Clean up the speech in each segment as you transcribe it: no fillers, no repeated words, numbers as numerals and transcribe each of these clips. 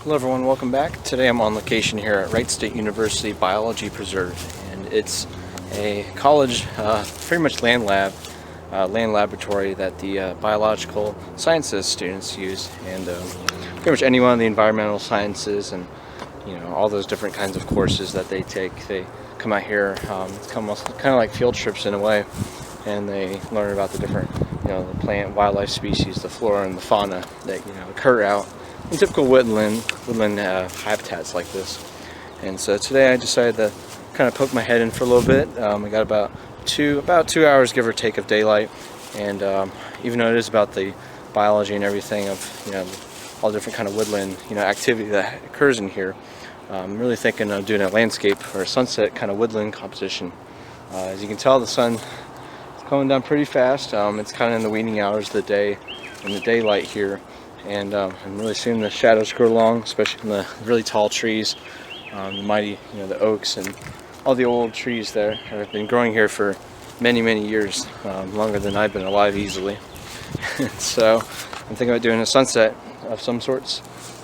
Hello everyone, welcome back. Today I'm on location here at Wright State University Biology Preserve, and it's a college, pretty much land laboratory that the biological sciences students use, and pretty much anyone in the environmental sciences and all those different kinds of courses that they take. They come out here. It's kind of like field trips in a way, and they learn about the different, the plant, wildlife species, the flora and the fauna that occur out in typical woodland habitats like this. And so today I decided to kind of poke my head in for a little bit. I got about 2 hours, give or take, of daylight, and even though it is about the biology and everything of all the different kind of woodland activity that occurs in here, I'm really thinking of doing a landscape or a sunset kind of woodland composition. As you can tell, the sun is coming down pretty fast. It's kind of in the waning hours of the day and the daylight here, and I'm really seeing the shadows grow long, especially in the really tall trees, the mighty, the oaks and all the old trees there that have been growing here for many years, longer than I've been alive easily. So I'm thinking about doing a sunset of some sorts.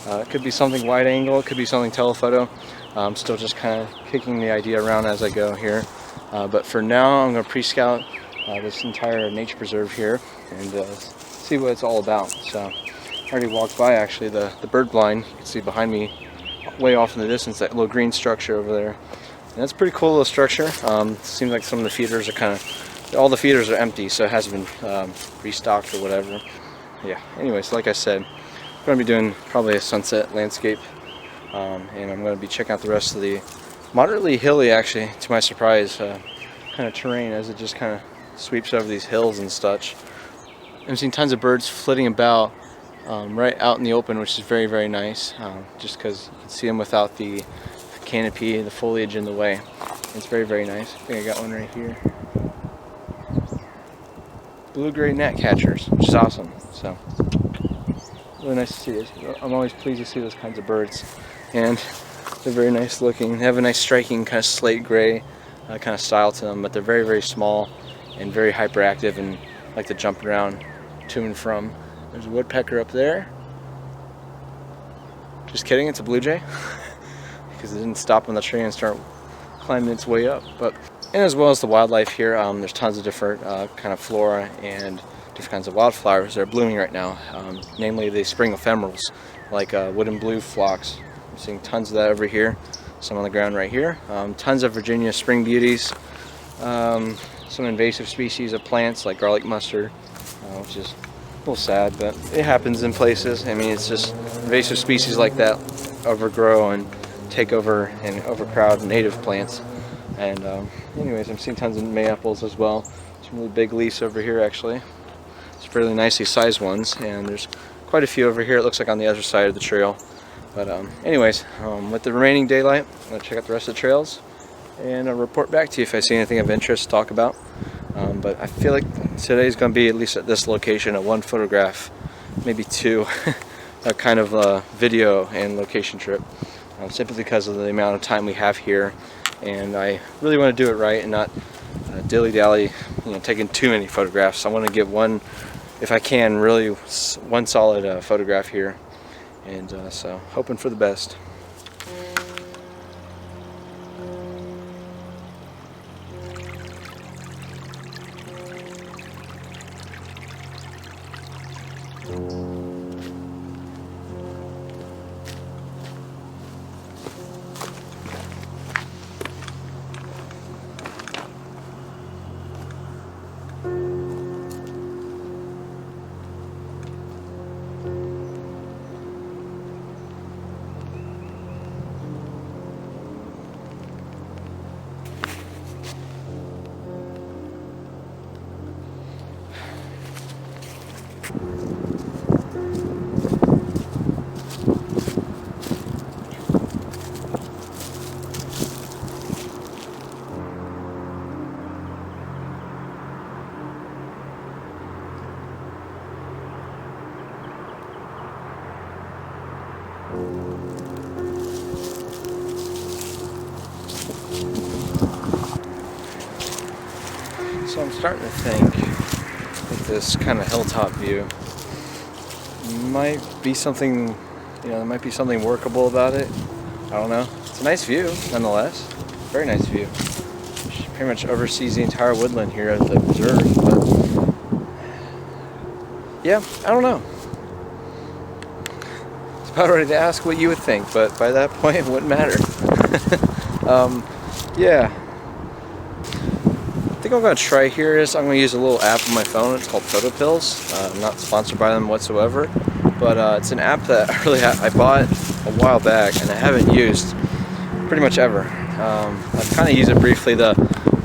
It could be something wide angle, it could be something telephoto. I'm still just kind of kicking the idea around as I go here. But for now, I'm going to pre-scout this entire nature preserve here and see what it's all about. So I already walked by actually the bird blind. You can see behind me, way off in the distance, that little green structure over there. And that's a pretty cool little structure. Seems like some of the feeders are all the feeders are empty, so it hasn't been restocked or whatever. Yeah, anyways, like I said, I'm going to be doing probably a sunset landscape, and I'm going to be checking out the rest of the moderately hilly, actually, to my surprise, kind of terrain as it just kind of sweeps over these hills and such. I'm seeing tons of birds flitting about right out in the open, which is very nice, just because you can see them without the canopy, the foliage in the way. It's very nice. I think I got one right here. Blue-gray gnatcatchers, which is awesome. So really nice to see this. I'm always pleased to see those kinds of birds, and they're very nice looking. They have a nice striking kind of slate gray kind of style to them, but they're very small and very hyperactive and like to jump around to and from. There's a woodpecker up there. Just kidding, it's a blue jay because it didn't stop on the tree and start climbing its way up. And as well as the wildlife here, there's tons of different kind of flora and different kinds of wildflowers that are blooming right now, namely the spring ephemerals, like wood and blue phlox. I'm seeing tons of that over here, some on the ground right here. Tons of Virginia spring beauties, some invasive species of plants like garlic mustard, which is a little sad, but it happens in places. I mean, it's just invasive species like that overgrow and take over and overcrowd native plants. And anyways, I'm seeing tons of mayaples as well. Some really big leaves over here, actually. It's fairly nicely sized ones, and there's quite a few over here, it looks like, on the other side of the trail. But anyways, with the remaining daylight, I'm going to check out the rest of the trails and I'll report back to you if I see anything of interest to talk about. But I feel like today's going to be, at least at this location, a one photograph, maybe two, a kind of video and location trip, simply because of the amount of time we have here. And I really want to do it right and not dilly-dally, taking too many photographs. I want to get one, if I can, really one solid photograph here. And so, hoping for the best. So I'm starting to think that this kind of hilltop view might be something you know, there might be something workable about it. I don't know. It's a nice view, nonetheless. Very nice view. Pretty much oversees the entire woodland here at the preserve, but yeah, I don't know. It's about ready to ask what you would think, but by that point it wouldn't matter. Yeah. I think I'm going to try here is I'm going to use a little app on my phone. It's called Photo Pills. I'm not sponsored by them whatsoever, but it's an app that I bought a while back and I haven't used pretty much ever. I've kind of used it briefly to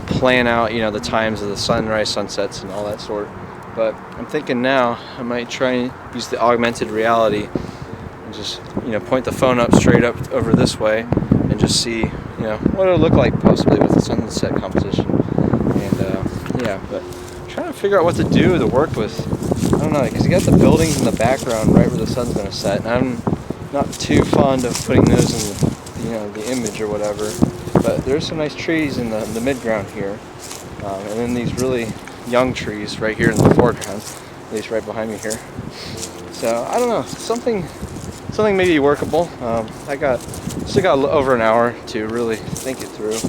plan out, you know, the times of the sunrise, sunsets, and all that sort. But I'm thinking now I might try and use the augmented reality and just, you know, point the phone up straight up over this way and just see, you know, what it'll look like possibly with the sunset composition. And yeah, but I'm trying to figure out what to do to work with. I don't know, because you got the buildings in the background right where the sun's going to set, and I'm not too fond of putting those in the, you know, the image or whatever. But there's some nice trees in the mid-ground here, and then these really young trees right here in the foreground, at least right behind me here. So I don't know, something maybe workable. I still got over an hour to really think it through,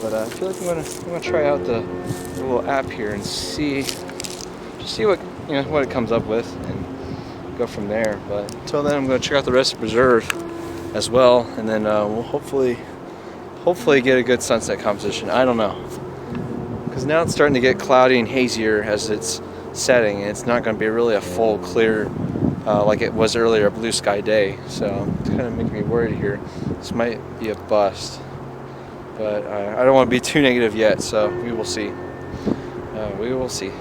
but I feel like I'm gonna try out the little app here and see what, you know, what it comes up with and go from there. But until then, I'm gonna check out the rest of the preserve as well, and then we'll hopefully get a good sunset composition. I don't know, because now it's starting to get cloudy and hazier as it's setting, and it's not going to be really a full clear like it was earlier, a blue sky day. So it's kind of making me worried here. This might be a bust, but I don't want to be too negative yet, so we will see. We will see.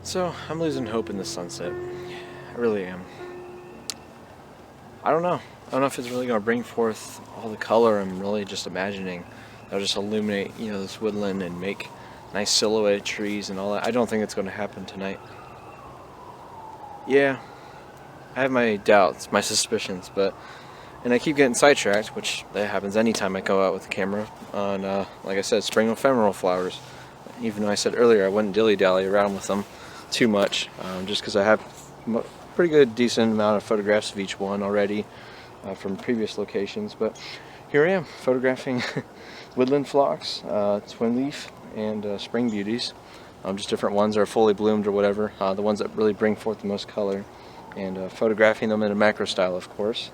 So I'm losing hope in the sunset. I really am. I don't know if it's really going to bring forth all the color I'm really just imagining. That'll just illuminate, you know, this woodland and make nice silhouette trees and all that. I don't think it's going to happen tonight. Yeah, I have my doubts, my suspicions, and I keep getting sidetracked, which that happens anytime I go out with the camera on, like I said, spring ephemeral flowers. Even though I said earlier I wouldn't dilly-dally around with them too much, just because I have pretty good, decent amount of photographs of each one already from previous locations. But here I am photographing woodland phlox, twin leaf, and spring beauties. Just different ones that are fully bloomed or whatever, the ones that really bring forth the most color, and photographing them in a macro style, of course.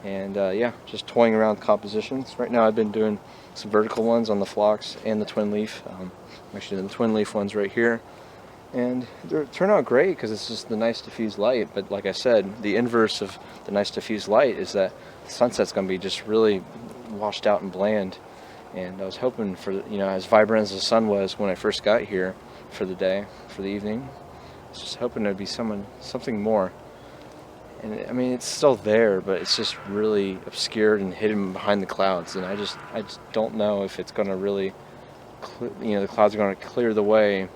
And yeah, just toying around with compositions. Right now I've been doing some vertical ones on the phlox and the twin leaf. I'm actually doing the twin leaf ones right here. And they turn out great because it's just the nice diffuse light. But like I said, the inverse of the nice diffuse light is that the sunset's going to be just really washed out and bland. And I was hoping for, you know, as vibrant as the sun was when I first got here for the day, for the evening, I was just hoping there'd be something more. And I mean, it's still there, but it's just really obscured and hidden behind the clouds. And I just don't know if it's going to really, you know, the clouds are going to clear the way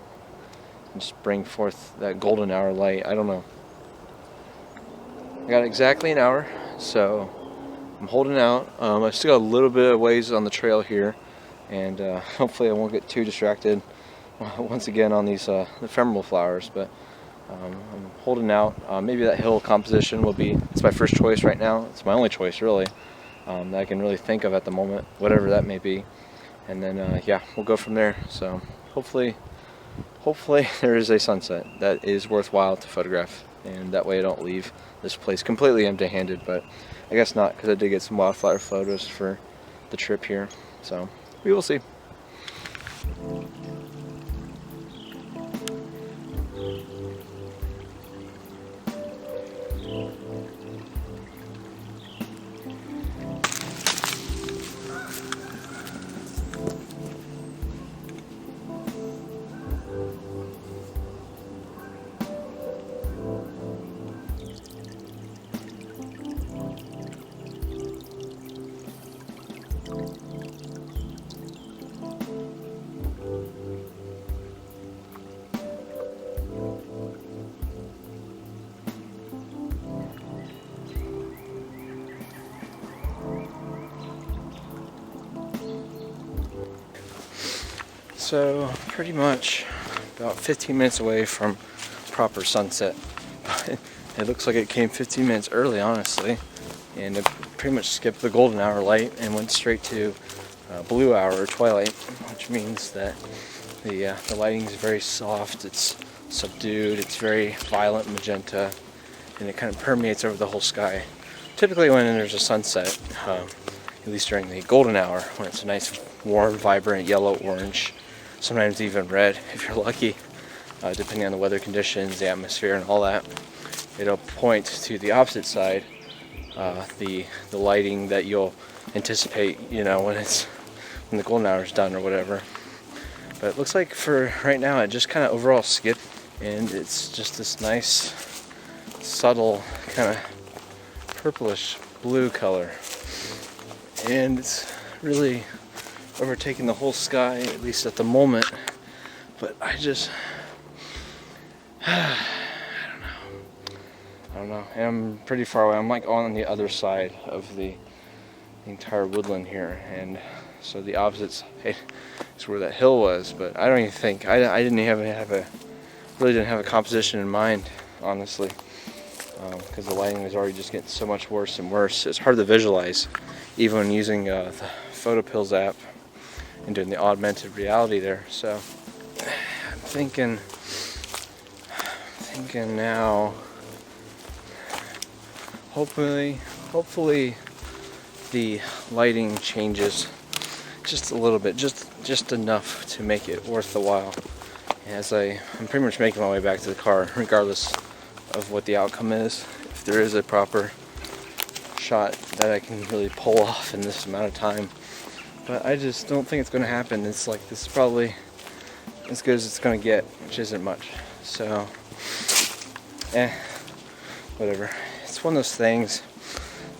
and just bring forth that golden hour light. I don't know. I got exactly an hour, so I'm holding out. I still got a little bit of ways on the trail here, and hopefully I won't get too distracted once again on these ephemeral flowers. But I'm holding out. Maybe that hill composition will be, it's my first choice right now. It's my only choice really, that I can really think of at the moment, whatever that may be. And then yeah, we'll go from there. So hopefully there is a sunset that is worthwhile to photograph, and that way I don't leave this place completely empty-handed. But I guess not, because I did get some wildflower photos for the trip here, so we will see. So pretty much about 15 minutes away from proper sunset. But it looks like it came 15 minutes early, honestly, and it pretty much skipped the golden hour light and went straight to blue hour or twilight, which means that the lighting is very soft, it's subdued, it's very violent magenta, and it kind of permeates over the whole sky. Typically when there's a sunset, at least during the golden hour, when it's a nice warm vibrant yellow orange, sometimes even red if you're lucky, depending on the weather conditions, the atmosphere, and all that, it'll point to the opposite side, the lighting that you'll anticipate, you know, when the golden hour is done or whatever. But it looks like for right now it just kind of overall skipped, and it's just this nice subtle kind of purplish blue color, and it's really overtaking the whole sky, at least at the moment. But I don't know. And I'm pretty far away. I'm like on the other side of the entire woodland here, and so the opposite side is where that hill was. But I don't even think I didn't even really didn't have a composition in mind, honestly, because the lighting was already just getting so much worse and worse. It's hard to visualize, even when using the PhotoPills app and doing the augmented reality there. So I'm thinking now, hopefully the lighting changes just a little bit, just enough to make it worth the while. As I'm pretty much making my way back to the car, regardless of what the outcome is. If there is a proper shot that I can really pull off in this amount of time. But I just don't think it's going to happen. It's like, this is probably as good as it's going to get, which isn't much. So, whatever. It's one of those things,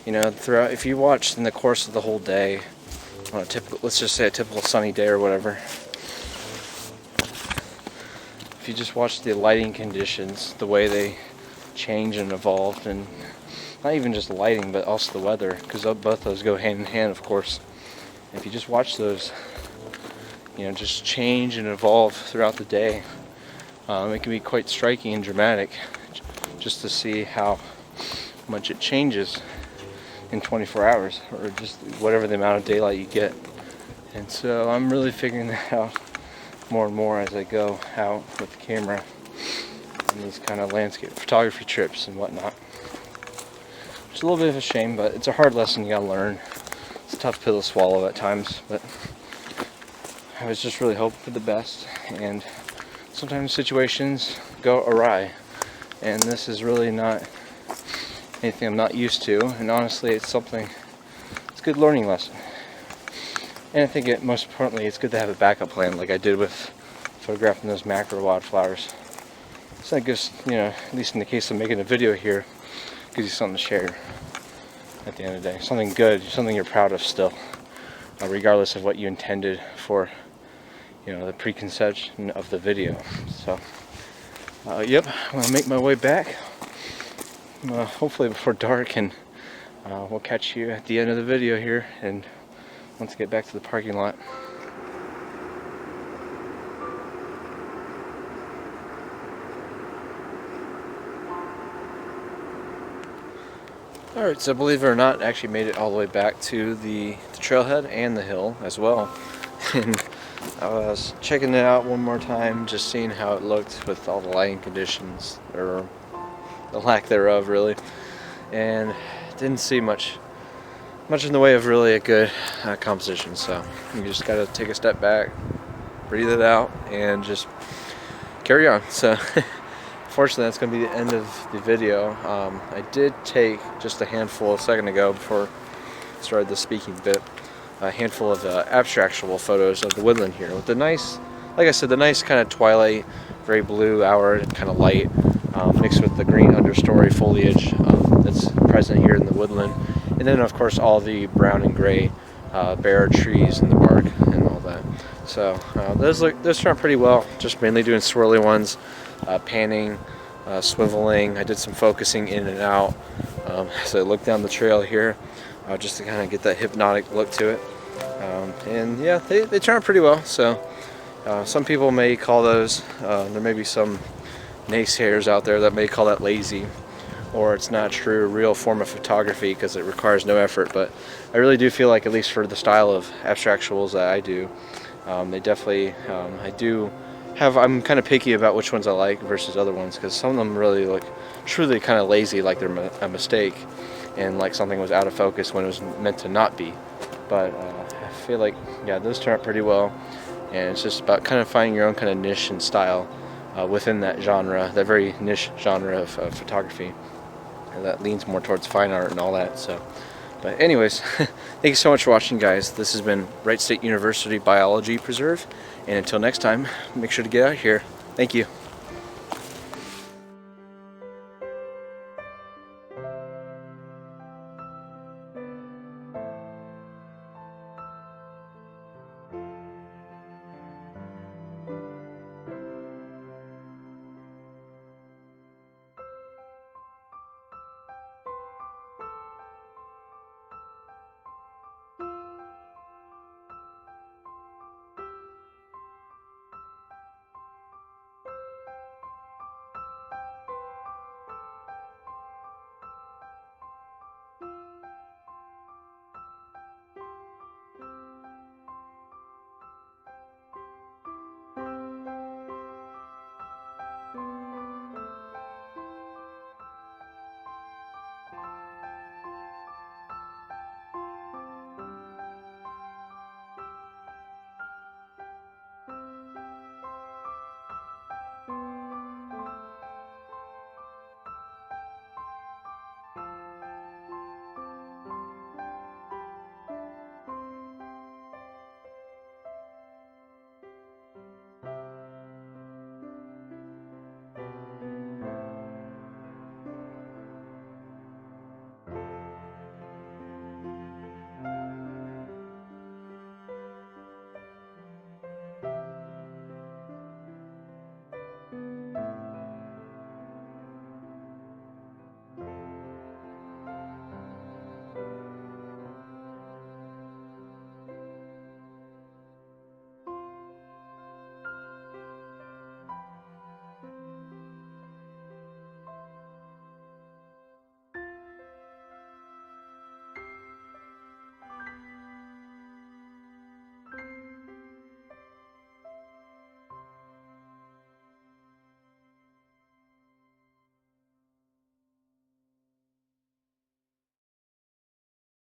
you know, throughout, if you watch in the course of the whole day, on a typical, let's just say a typical sunny day or whatever, if you just watch the lighting conditions, the way they change and evolve, and not even just lighting, but also the weather, because both those go hand in hand, of course. If you just watch those, you know, just change and evolve throughout the day, it can be quite striking and dramatic just to see how much it changes in 24 hours, or just whatever the amount of daylight you get. And so I'm really figuring that out more and more as I go out with the camera on these kind of landscape photography trips and whatnot. It's a little bit of a shame, but it's a hard lesson you gotta learn. It's a tough pill to swallow at times, but I was just really hoping for the best, and sometimes situations go awry, and this is really not anything I'm not used to, and honestly it's a good learning lesson. And I think most importantly, it's good to have a backup plan, like I did with photographing those macro wildflowers. So I guess, you know, at least in the case of making a video here, gives you something to share at the end of the day. Something good, something you're proud of still, regardless of what you intended for, you know, the preconception of the video. So, yep, I'm going to make my way back, hopefully before dark, and we'll catch you at the end of the video here, and once I get back to the parking lot. Alright, so believe it or not, I actually made it all the way back to the trailhead and the hill as well. And I was checking it out one more time, just seeing how it looked with all the lighting conditions, or the lack thereof really, and didn't see much in the way of really a good composition. So you just gotta take a step back, breathe it out, and just carry on. So fortunately, that's going to be the end of the video. I did take just a handful a second ago before I started the speaking bit, a handful of abstractual photos of the woodland here with the nice, like I said, the nice kind of twilight, very blue hour kind of light, mixed with the green understory foliage that's present here in the woodland, and then of course all the brown and gray bare trees and the bark and all that. So those turn out pretty well. Just mainly doing swirly ones, panning, swiveling. I did some focusing in and out as I look down the trail here, just to kind of get that hypnotic look to it. And yeah, they turn out pretty well. So some people may call those, there may be some naysayers out there that may call that lazy, or it's not true real form of photography because it requires no effort. But I really do feel like, at least for the style of abstractuals that I do, they definitely, I'm kind of picky about which ones I like versus other ones, because some of them really look truly kind of lazy, like they're a mistake and like something was out of focus when it was meant to not be. But I feel like, yeah, those turn out pretty well, and it's just about kind of finding your own kind of niche and style within that genre, that very niche genre of photography, and that leans more towards fine art and all that. So, but anyways, thank you so much for watching, guys. This has been Wright State University Biology Preserve, and until next time, make sure to get out here. Thank you.